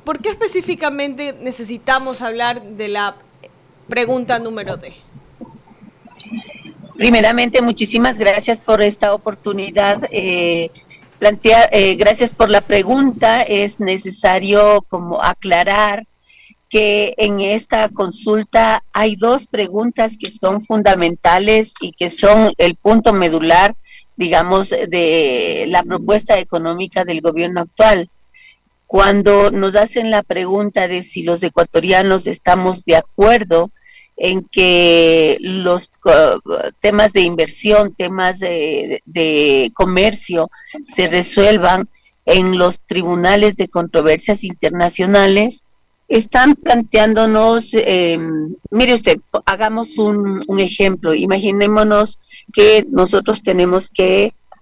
¿Por qué específicamente necesitamos hablar de la pregunta número D? Primeramente, muchísimas gracias por esta oportunidad. Gracias por la pregunta. Es necesario como aclarar que en esta consulta hay dos preguntas que son fundamentales y que son el punto medular, digamos, de la propuesta económica del gobierno actual. Cuando nos hacen la pregunta de si los ecuatorianos estamos de acuerdo en que los temas de inversión, temas de comercio se resuelvan en los tribunales de controversias internacionales, están planteándonos, mire usted, hagamos un ejemplo, imaginémonos que nosotros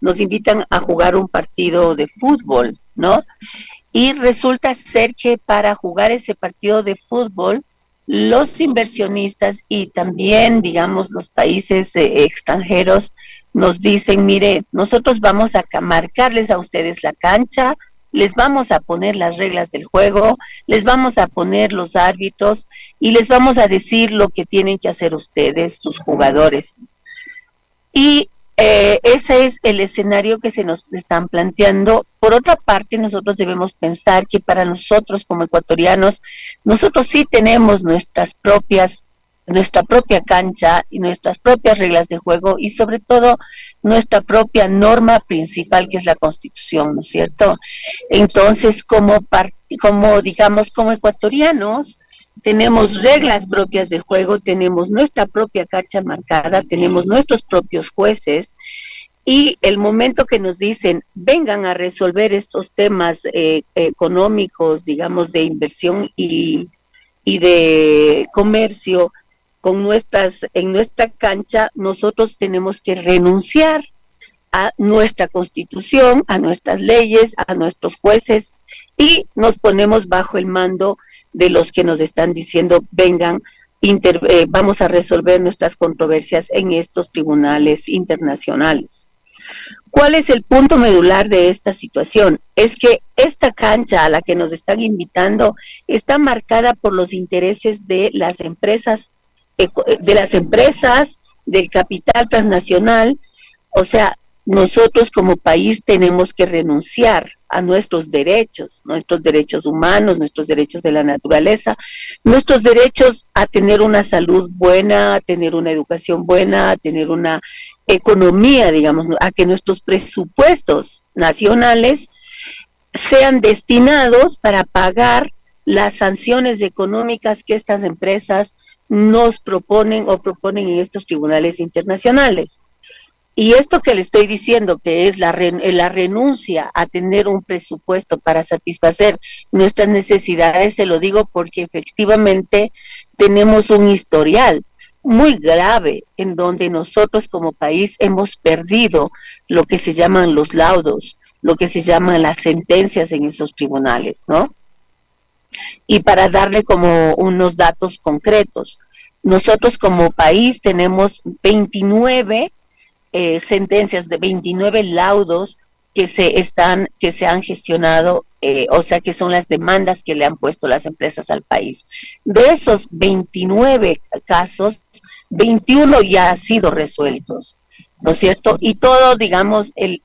nos invitan a jugar un partido de fútbol, ¿no? Y resulta ser que para jugar ese partido de fútbol, los inversionistas y también, digamos, los países extranjeros nos dicen, mire, nosotros vamos a marcarles a ustedes la cancha, les vamos a poner las reglas del juego, les vamos a poner los árbitros y les vamos a decir lo que tienen que hacer ustedes, sus jugadores. Y ese es el escenario que se nos están planteando. Por otra parte, nosotros debemos pensar que para nosotros como ecuatorianos, nosotros sí tenemos nuestra propia cancha y nuestras propias reglas de juego y sobre todo nuestra propia norma principal que es la Constitución, ¿no es cierto? Entonces, como ecuatorianos, tenemos reglas propias de juego, tenemos nuestra propia cancha marcada, tenemos nuestros propios jueces y el momento que nos dicen vengan a resolver estos temas económicos, digamos de inversión y de comercio en nuestra cancha, nosotros tenemos que renunciar a nuestra constitución, a nuestras leyes, a nuestros jueces y nos ponemos bajo el mando de los que nos están diciendo vengan, vamos a resolver nuestras controversias en estos tribunales internacionales. ¿Cuál es el punto medular de esta situación? Es que esta cancha a la que nos están invitando está marcada por los intereses de las empresas, del capital transnacional, o sea, nosotros como país tenemos que renunciar a nuestros derechos humanos, nuestros derechos de la naturaleza, nuestros derechos a tener una salud buena, a tener una educación buena, a tener una economía, digamos, a que nuestros presupuestos nacionales sean destinados para pagar las sanciones económicas que estas empresas nos proponen en estos tribunales internacionales. Y esto que le estoy diciendo, que es la renuncia a tener un presupuesto para satisfacer nuestras necesidades, se lo digo porque efectivamente tenemos un historial muy grave en donde nosotros como país hemos perdido lo que se llaman los laudos, lo que se llaman las sentencias en esos tribunales, ¿no? Y para darle como unos datos concretos, nosotros como país tenemos 29 sentencias de 29 laudos que se han gestionado, o sea que son las demandas que le han puesto las empresas al país. De esos 29 casos, 21 ya han sido resueltos, ¿no es cierto? Y todo, digamos, el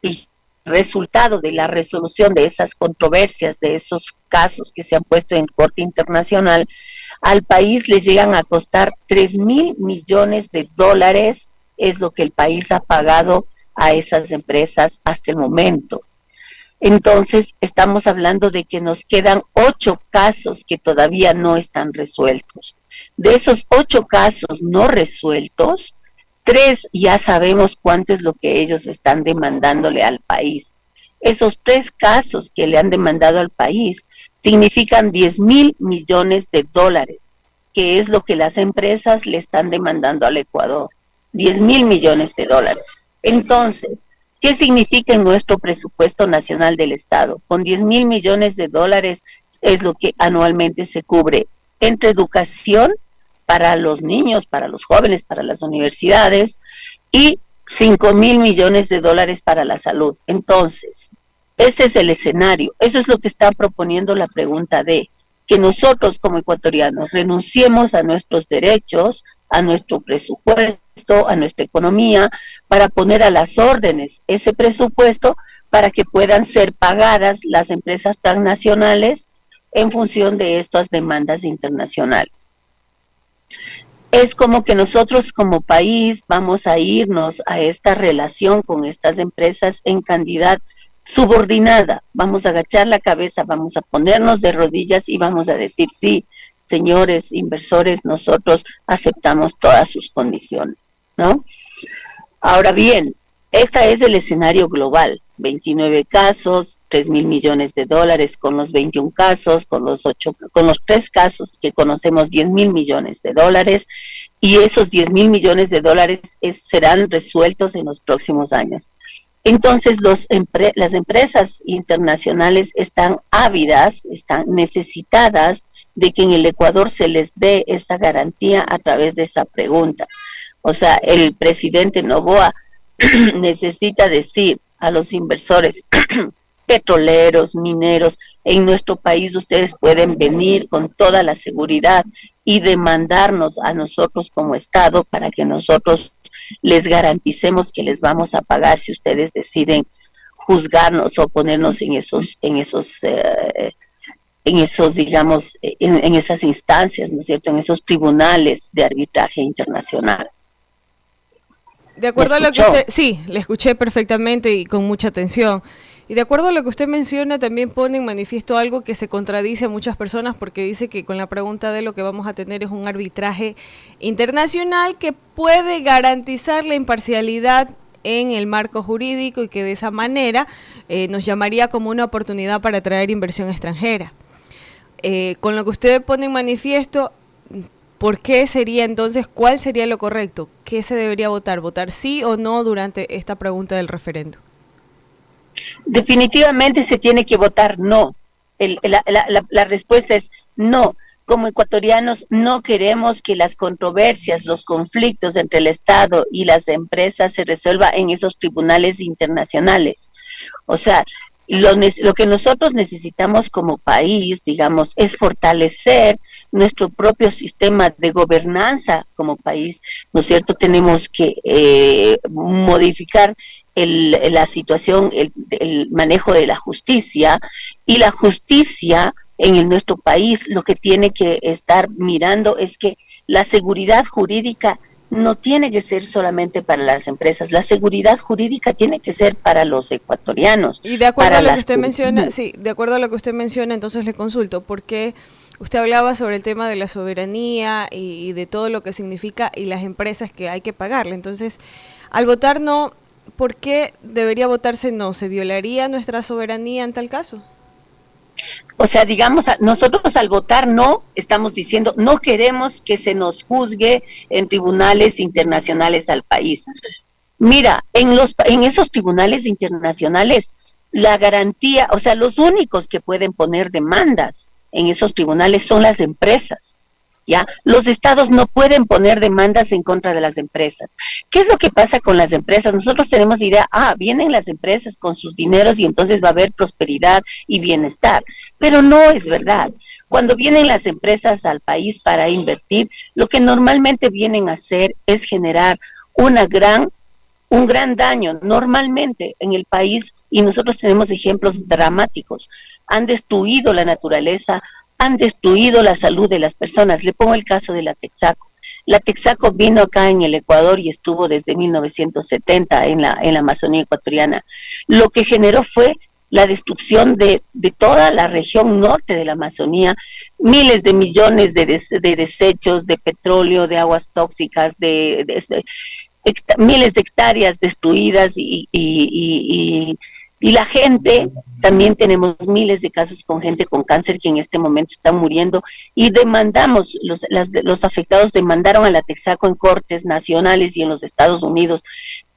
resultado de la resolución de esas controversias, de esos casos que se han puesto en Corte Internacional, al país le llegan a costar 3,000 millones de dólares, es lo que el país ha pagado a esas empresas hasta el momento. Entonces, estamos hablando de que nos quedan 8 casos que todavía no están resueltos. De esos 8 casos no resueltos, 3 ya sabemos cuánto es lo que ellos están demandándole al país. Esos 3 casos que le han demandado al país significan 10,000 millones de dólares, que es lo que las empresas le están demandando al Ecuador. 10,000 millones de dólares. Entonces, ¿qué significa en nuestro presupuesto nacional del Estado? Con 10,000 millones de dólares es lo que anualmente se cubre entre educación para los niños, para los jóvenes, para las universidades y 5,000 millones de dólares para la salud. Entonces, Ese es el escenario, eso es lo que está proponiendo la pregunta D, que nosotros como ecuatorianos renunciemos a nuestros derechos, a nuestro presupuesto, a nuestra economía, para poner a las órdenes ese presupuesto para que puedan ser pagadas las empresas transnacionales en función de estas demandas internacionales. Es como que nosotros como país vamos a irnos a esta relación con estas empresas en calidad subordinada, vamos a agachar la cabeza, vamos a ponernos de rodillas y vamos a decir, sí, señores inversores, nosotros aceptamos todas sus condiciones, ¿no? Ahora bien, este es el escenario global, 29 casos, 3,000 millones de dólares con los 21 casos, con los 3 casos que conocemos, 10,000 millones de dólares, y esos 10,000 millones de dólares serán resueltos en los próximos años. Entonces las empresas internacionales están ávidas, están necesitadas de que en el Ecuador se les dé esa garantía a través de esa pregunta. O sea, el presidente Noboa necesita decir a los inversores petroleros, mineros, en nuestro país ustedes pueden venir con toda la seguridad y demandarnos a nosotros como Estado para que nosotros les garanticemos que les vamos a pagar si ustedes deciden juzgarnos o ponernos en esos digamos, en esas instancias, ¿no es cierto?, en esos tribunales de arbitraje internacional. De acuerdo a lo que usted, sí, le escuché perfectamente y con mucha atención. Y de acuerdo a lo que usted menciona, también pone en manifiesto algo que se contradice a muchas personas, porque dice que con la pregunta de lo que vamos a tener es un arbitraje internacional que puede garantizar la imparcialidad en el marco jurídico y que de esa manera nos llamaría como una oportunidad para atraer inversión extranjera. Con lo que usted pone en manifiesto, ¿por qué sería entonces, cuál sería lo correcto? ¿Qué se debería votar? ¿Votar sí o no durante esta pregunta del referendo? Definitivamente se tiene que votar no. La respuesta es no. Como ecuatorianos no queremos que las controversias, los conflictos entre el Estado y las empresas se resuelvan en esos tribunales internacionales. O sea, lo que nosotros necesitamos como país, digamos, es fortalecer nuestro propio sistema de gobernanza como país, ¿no es cierto? Tenemos que modificar la situación, el manejo de la justicia, y la justicia en nuestro país lo que tiene que estar mirando es que la seguridad jurídica no tiene que ser solamente para las empresas, la seguridad jurídica tiene que ser para los ecuatorianos. Y de acuerdo a lo que usted menciona, sí, de acuerdo a lo que usted menciona, entonces le consulto, porque usted hablaba sobre el tema de la soberanía y de todo lo que significa y las empresas que hay que pagarle. Entonces, al votar no, ¿por qué debería votarse no? ¿Se violaría nuestra soberanía en tal caso? O sea, digamos, nosotros al votar no, estamos diciendo no queremos que se nos juzgue en tribunales internacionales al país. Mira, en esos tribunales internacionales, la garantía, o sea, los únicos que pueden poner demandas en esos tribunales son las empresas. ¿Ya? Los estados no pueden poner demandas en contra de las empresas. ¿Qué es lo que pasa con las empresas? Nosotros tenemos la idea, vienen las empresas con sus dineros y entonces va a haber prosperidad y bienestar, pero no es verdad. Cuando vienen las empresas al país para invertir, lo que normalmente vienen a hacer es generar un gran daño normalmente en el país, y nosotros tenemos ejemplos dramáticos. Han destruido la naturaleza, han destruido la salud de las personas. Le pongo el caso de la Texaco. La Texaco vino acá en el Ecuador y estuvo desde 1970 en la Amazonía ecuatoriana. Lo que generó fue la destrucción de toda la región norte de la Amazonía, miles de millones de desechos, de petróleo, de aguas tóxicas, miles de hectáreas destruidas y la gente, también tenemos miles de casos con gente con cáncer que en este momento están muriendo, y demandamos, los afectados demandaron a la Texaco en cortes nacionales y en los Estados Unidos,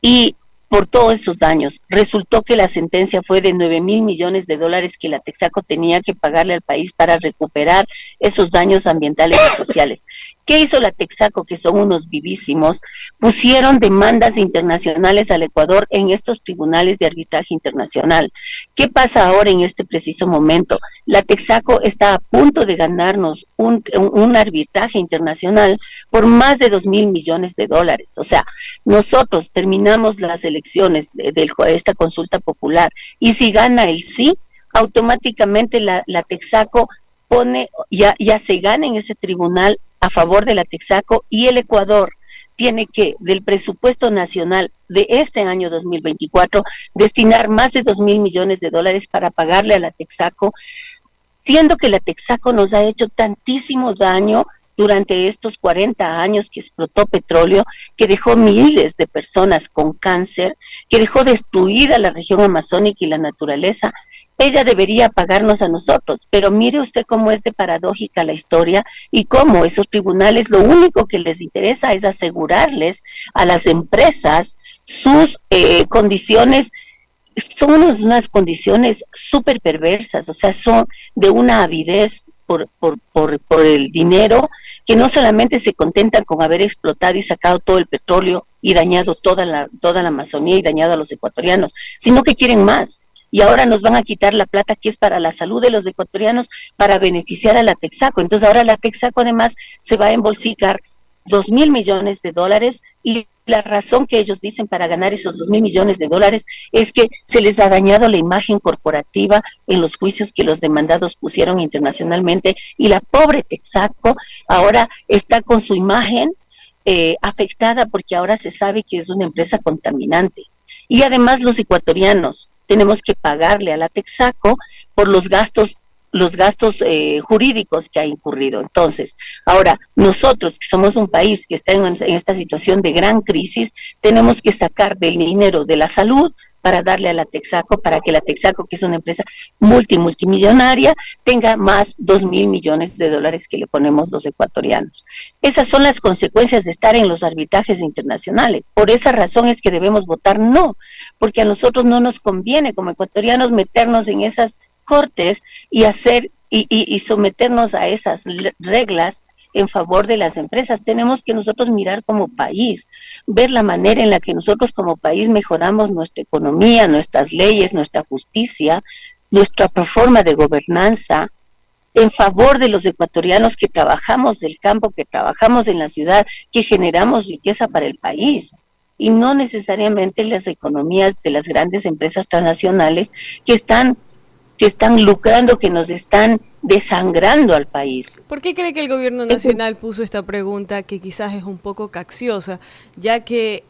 y por todos esos daños. Resultó que la sentencia fue de 9,000 millones de dólares que la Texaco tenía que pagarle al país para recuperar esos daños ambientales y sociales. ¿Qué hizo la Texaco, que son unos vivísimos? Pusieron demandas internacionales al Ecuador en estos tribunales de arbitraje internacional. ¿Qué pasa ahora en este preciso momento? La Texaco está a punto de ganarnos un arbitraje internacional por más de 2,000 millones de dólares. O sea, nosotros terminamos las elecciones de esta consulta popular y si gana el sí, automáticamente la Texaco ya se gana en ese tribunal a favor de la Texaco y el Ecuador tiene que, del presupuesto nacional de este año 2024, destinar más de 2,000 millones de dólares para pagarle a la Texaco, siendo que la Texaco nos ha hecho tantísimo daño durante estos 40 años que explotó petróleo, que dejó miles de personas con cáncer, que dejó destruida la región amazónica y la naturaleza. Ella debería pagarnos a nosotros, pero mire usted cómo es de paradójica la historia y cómo esos tribunales lo único que les interesa es asegurarles a las empresas sus condiciones. Son unas condiciones súper perversas, o sea, son de una avidez por el dinero, que no solamente se contentan con haber explotado y sacado todo el petróleo y dañado toda la Amazonía y dañado a los ecuatorianos, sino que quieren más. Y ahora nos van a quitar la plata que es para la salud de los ecuatorianos para beneficiar a la Texaco. Entonces ahora la Texaco además se va a embolsicar 2,000 millones de dólares y la razón que ellos dicen para ganar esos 2,000 millones de dólares es que se les ha dañado la imagen corporativa en los juicios que los demandados pusieron internacionalmente y la pobre Texaco ahora está con su imagen afectada porque ahora se sabe que es una empresa contaminante. Y además los ecuatorianos tenemos que pagarle a la Texaco por los gastos jurídicos que ha incurrido. Entonces, ahora, nosotros que somos un país que está en esta situación de gran crisis, tenemos que sacar del dinero de la salud para darle a la Texaco, para que la Texaco, que es una empresa multimillonaria, tenga más 2,000 millones de dólares que le ponemos los ecuatorianos. Esas son las consecuencias de estar en los arbitrajes internacionales. Por esa razón es que debemos votar no, porque a nosotros no nos conviene como ecuatorianos meternos en esas cortes y someternos a esas reglas en favor de las empresas. Tenemos que nosotros mirar como país, ver la manera en la que nosotros como país mejoramos nuestra economía, nuestras leyes, nuestra justicia, nuestra forma de gobernanza en favor de los ecuatorianos que trabajamos del campo, que trabajamos en la ciudad, que generamos riqueza para el país. Y no necesariamente las economías de las grandes empresas transnacionales que están lucrando, que nos están desangrando al país. ¿Por qué cree que el gobierno nacional puso esta pregunta que quizás es un poco capciosa, ya que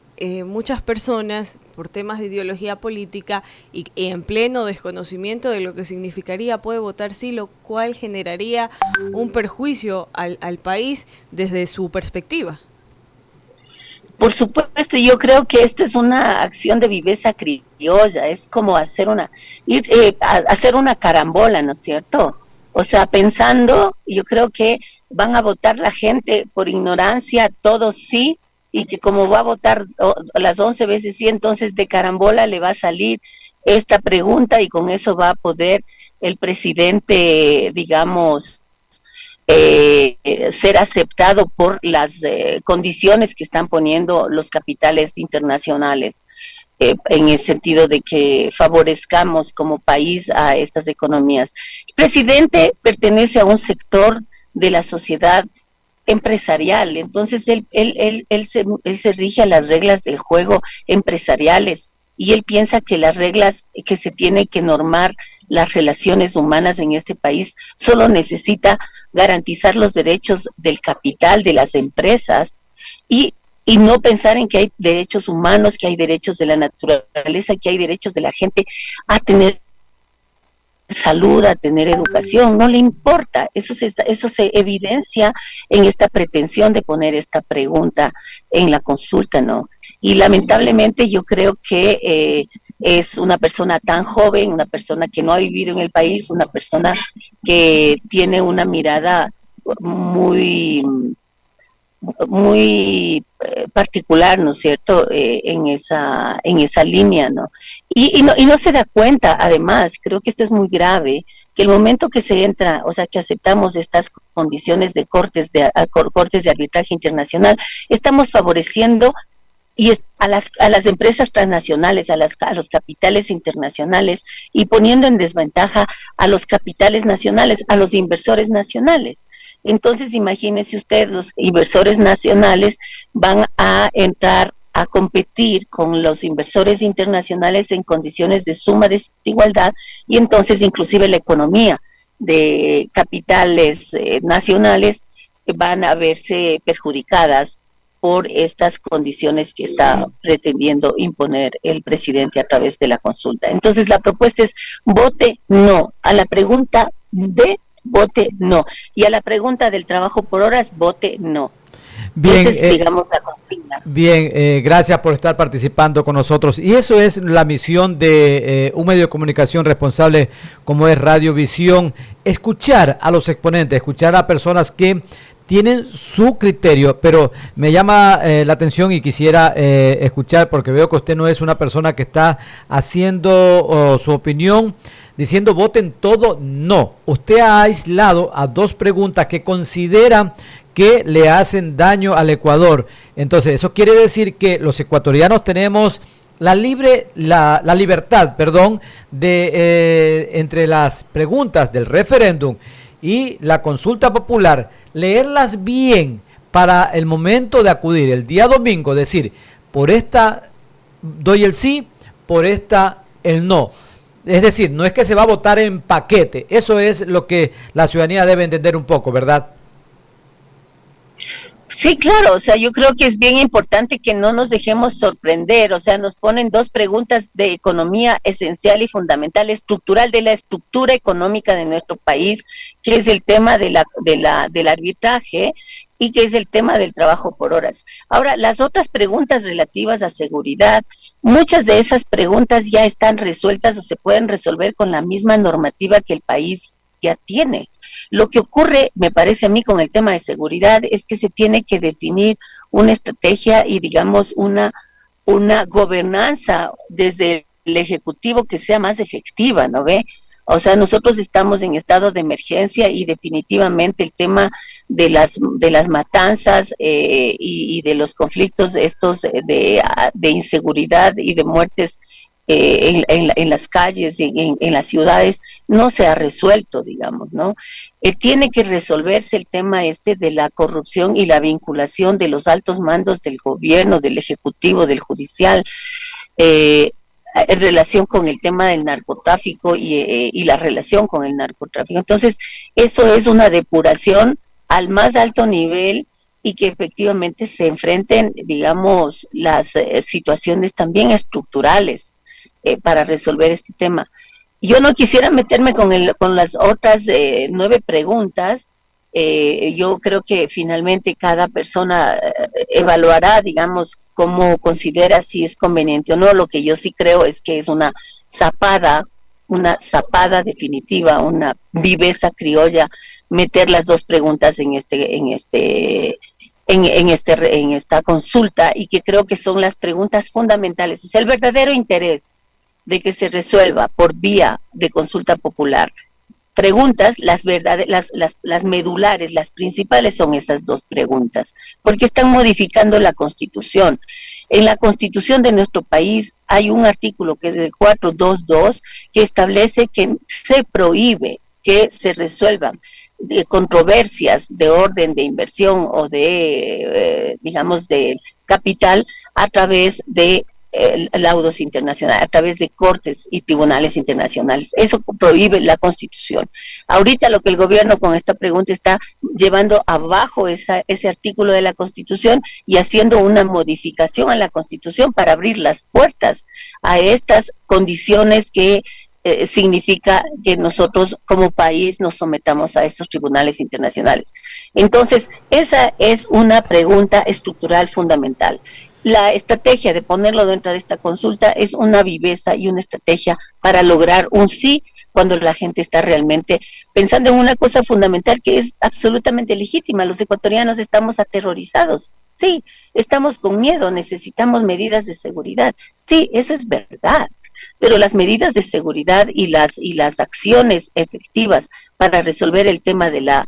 muchas personas, por temas de ideología política y en pleno desconocimiento de lo que significaría, puede votar sí, lo cual generaría un perjuicio al país desde su perspectiva? Por supuesto, yo creo que esto es una acción de viveza criolla, es como hacer una carambola, ¿no es cierto? O sea, pensando, yo creo que van a votar la gente por ignorancia, todos sí, y que como va a votar las 11 veces sí, entonces de carambola le va a salir esta pregunta y con eso va a poder el presidente, digamos, ser aceptado por las condiciones que están poniendo los capitales internacionales, en el sentido de que favorezcamos como país a estas economías. El presidente pertenece a un sector de la sociedad empresarial, entonces él se rige a las reglas del juego empresariales y él piensa que las reglas que se tienen que normar las relaciones humanas en este país solo necesita garantizar los derechos del capital de las empresas y no pensar en que hay derechos humanos, que hay derechos de la naturaleza, que hay derechos de la gente a tener salud, a tener educación, no le importa. Eso se evidencia en esta pretensión de poner esta pregunta en la consulta, ¿no? Y lamentablemente yo creo que es una persona tan joven, una persona que no ha vivido en el país, una persona que tiene una mirada muy muy particular, ¿no es cierto?, en esa línea, ¿no? Y no se da cuenta, además, creo que esto es muy grave, que el momento que se entra, o sea, que aceptamos estas condiciones de cortes de arbitraje internacional, estamos favoreciendo a las empresas transnacionales, a los capitales internacionales, y poniendo en desventaja a los capitales nacionales, a los inversores nacionales. Entonces, imagínese usted, los inversores nacionales van a entrar a competir con los inversores internacionales en condiciones de suma desigualdad, y entonces inclusive la economía de capitales nacionales van a verse perjudicadas por estas condiciones que está pretendiendo imponer el presidente a través de la consulta. Entonces, la propuesta es vote no. A la pregunta de vote no. Y a la pregunta del trabajo por horas, vote no. Bien, esa es, digamos, la consigna. Bien, gracias por estar participando con nosotros. Y eso es la misión de un medio de comunicación responsable como es Radiovisión, escuchar a los exponentes, escuchar a personas que tienen su criterio, pero me llama la atención y quisiera escuchar, porque veo que usted no es una persona que está haciendo su opinión diciendo voten todo, no. Usted ha aislado a dos preguntas que considera que le hacen daño al Ecuador. Entonces, eso quiere decir que los ecuatorianos tenemos la libertad, de entre las preguntas del referéndum y la consulta popular, leerlas bien para el momento de acudir el día domingo, decir, por esta doy el sí, por esta el no. Es decir, no es que se va a votar en paquete. Eso es lo que la ciudadanía debe entender un poco, ¿verdad? Sí, claro, o sea, yo creo que es bien importante que no nos dejemos sorprender, o sea, nos ponen dos preguntas de economía esencial y fundamental, estructural, de la estructura económica de nuestro país, que es el tema del arbitraje y que es el tema del trabajo por horas. Ahora, las otras preguntas relativas a seguridad, muchas de esas preguntas ya están resueltas o se pueden resolver con la misma normativa que el país ya tiene. Lo que ocurre, me parece a mí, con el tema de seguridad es que se tiene que definir una estrategia y, digamos, una gobernanza desde el Ejecutivo que sea más efectiva, ¿no ve? O sea, nosotros estamos en estado de emergencia y definitivamente el tema de las matanzas y de los conflictos estos de inseguridad y de muertes en las calles, en las ciudades, no se ha resuelto, digamos, ¿no? Tiene que resolverse el tema de la corrupción y la vinculación de los altos mandos del gobierno, del ejecutivo, del judicial, en relación con el tema del narcotráfico y la relación con el narcotráfico. Entonces, eso es una depuración al más alto nivel y que efectivamente se enfrenten, digamos, las situaciones también estructurales para resolver este tema. Yo no quisiera meterme con las otras 9 preguntas. Yo creo que finalmente cada persona evaluará, digamos, cómo considera si es conveniente o no. Lo que yo sí creo es que es una zapada definitiva, una viveza criolla, meter las dos preguntas en esta consulta, y que creo que son las preguntas fundamentales. O sea, el verdadero interés de que se resuelva por vía de consulta popular preguntas, las medulares, las principales son esas dos preguntas, porque están modificando la Constitución. En la Constitución de nuestro país hay un artículo que es el 422 que establece que se prohíbe que se resuelvan controversias de orden de inversión o digamos, de capital a través de laudos internacionales, a través de cortes y tribunales internacionales. Eso prohíbe la Constitución. Ahorita lo que el gobierno con esta pregunta está llevando abajo ese artículo de la Constitución y haciendo una modificación a la Constitución para abrir las puertas a estas condiciones que significa que nosotros como país nos sometamos a estos tribunales internacionales. Entonces, esa es una pregunta estructural fundamental. La estrategia de ponerlo dentro de esta consulta es una viveza y una estrategia para lograr un sí cuando la gente está realmente pensando en una cosa fundamental que es absolutamente legítima. Los ecuatorianos estamos aterrorizados, sí, estamos con miedo, necesitamos medidas de seguridad, sí, eso es verdad, pero las medidas de seguridad y las acciones efectivas para resolver el tema de la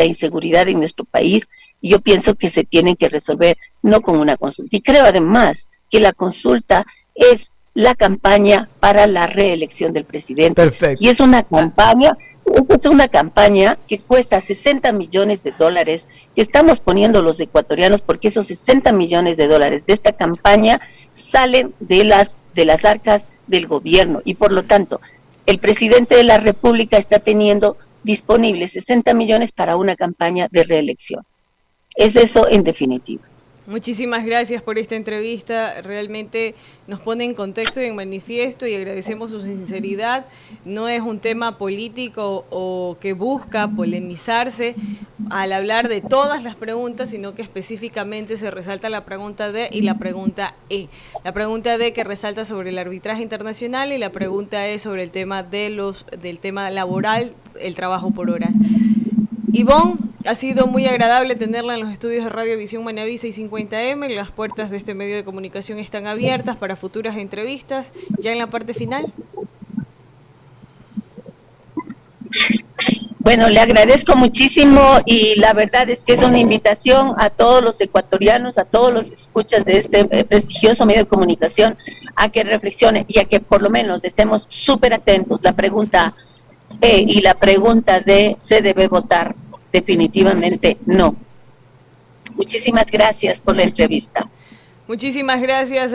inseguridad en nuestro país, yo pienso que se tienen que resolver no con una consulta. Y creo además que la consulta es la campaña para la reelección del presidente. Perfecto. Y es una campaña que cuesta $60 millones que estamos poniendo los ecuatorianos, porque esos $60 millones de esta campaña salen de las arcas del gobierno, y por lo tanto el presidente de la República está teniendo disponibles 60 millones para una campaña de reelección. Es eso en definitiva. Muchísimas gracias por esta entrevista, realmente nos pone en contexto y en manifiesto y agradecemos su sinceridad. No es un tema político o que busca polemizarse al hablar de todas las preguntas, sino que específicamente se resalta la pregunta D y la pregunta E. La pregunta D que resalta sobre el arbitraje internacional y la pregunta E sobre el tema del tema laboral, el trabajo por horas. Ivonne, ha sido muy agradable tenerla en los estudios de Radio Visión Manaví 650M. Las puertas de este medio de comunicación están abiertas para futuras entrevistas. Ya en la parte final. Bueno, le agradezco muchísimo y la verdad es que es una invitación a todos los ecuatorianos, a todos los escuchas de este prestigioso medio de comunicación, a que reflexionen y a que por lo menos estemos súper atentos. La pregunta E y la pregunta D, ¿se debe votar? Definitivamente no. Muchísimas gracias por la entrevista. Muchísimas gracias.